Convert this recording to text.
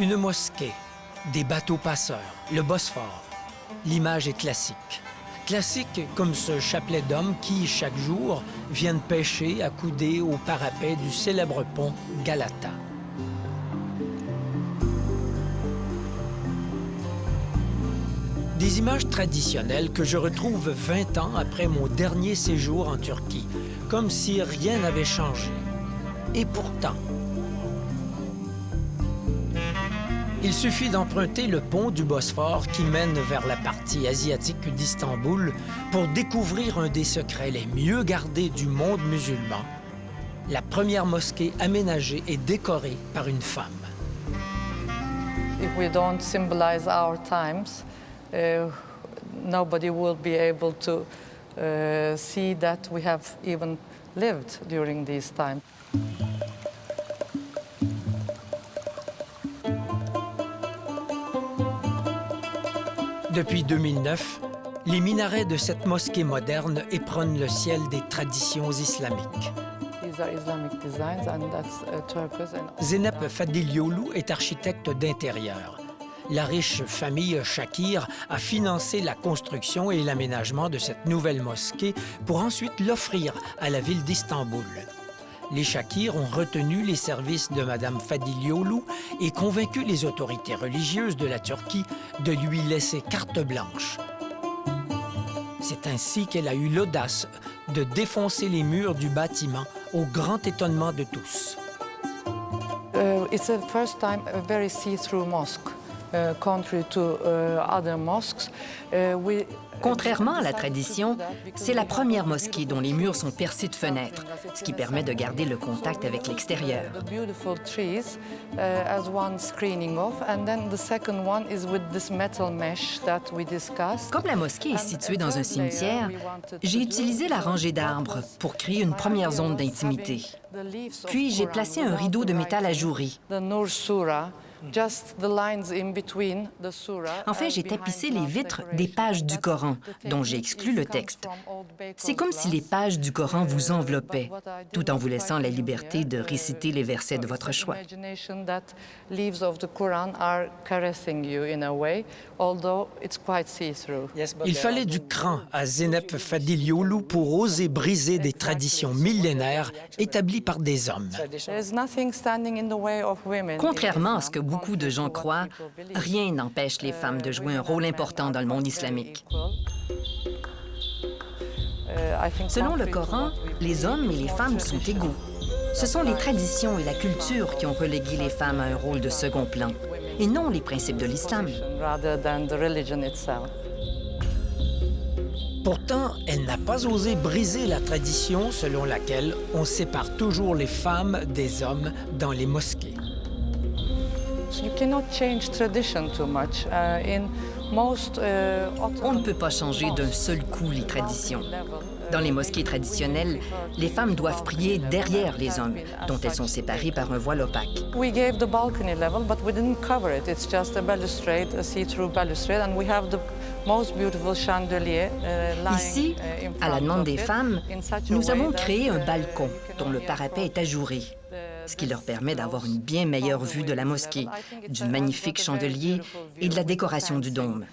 Une mosquée, des bateaux passeurs, le Bosphore. L'image est classique. Classique comme ce chapelet d'hommes qui, chaque jour, viennent pêcher accoudés au parapet du célèbre pont Galata. Des images traditionnelles que je retrouve 20 ans après mon dernier séjour en Turquie, comme si rien n'avait changé. Et pourtant, il suffit d'emprunter le pont du Bosphore qui mène vers la partie asiatique d'Istanbul pour découvrir un des secrets les mieux gardés du monde musulman, la première mosquée aménagée et décorée par une femme. If we don't symbolize our times, nobody will be able to see that we have even lived during these times. Depuis 2009, les minarets de cette mosquée moderne éperonnent le ciel des traditions islamiques. These are Islamic designs and that's turquoise and... Zeynep Fadilioğlu est architecte d'intérieur. La riche famille Shakir a financé la construction et l'aménagement de cette nouvelle mosquée pour ensuite l'offrir à la ville d'Istanbul. Les Shakir ont retenu les services de Mme Fadilioğlu et convaincu les autorités religieuses de la Turquie de lui laisser carte blanche. C'est ainsi qu'elle a eu l'audace de défoncer les murs du bâtiment au grand étonnement de tous. It's the first time a very see-through mosque. Contrary to other mosques, Contrairement à la tradition, c'est la première mosquée dont les murs sont percés de fenêtres, ce qui permet de garder le contact avec l'extérieur. Comme la mosquée est située dans un cimetière, j'ai utilisé la rangée d'arbres pour créer une première zone d'intimité. Puis j'ai placé un rideau de métal ajouré. Enfin, j'ai tapissé les vitres des pages du Coran, dont j'ai exclu le texte. C'est comme si les pages du Coran vous enveloppaient, tout en vous laissant la liberté de réciter les versets de votre choix. Il fallait du cran à Zeynep Fadilioğlu pour oser briser des traditions millénaires établies par des hommes. Contrairement à ce que beaucoup de gens croient, rien n'empêche les femmes de jouer un rôle important dans le monde islamique. Selon le Coran, les hommes et les femmes sont égaux. Ce sont les traditions et la culture qui ont relégué les femmes à un rôle de second plan, et non les principes de l'islam. Pourtant, elle n'a pas osé briser la tradition selon laquelle on sépare toujours les femmes des hommes dans les mosquées. On ne peut pas changer d'un seul coup les traditions. Dans les mosquées traditionnelles, les femmes doivent prier derrière les hommes, dont elles sont séparées par un voile opaque. We gave the balcony level, but we didn't cover it. It's just a balustrade, a see-through balustrade, and we have the most beautiful chandelier Ici, à la demande des femmes, nous avons créé un balcon dont le parapet est ajouré, ce qui leur permet d'avoir une bien meilleure vue de la mosquée, du magnifique chandelier et de la décoration du dôme.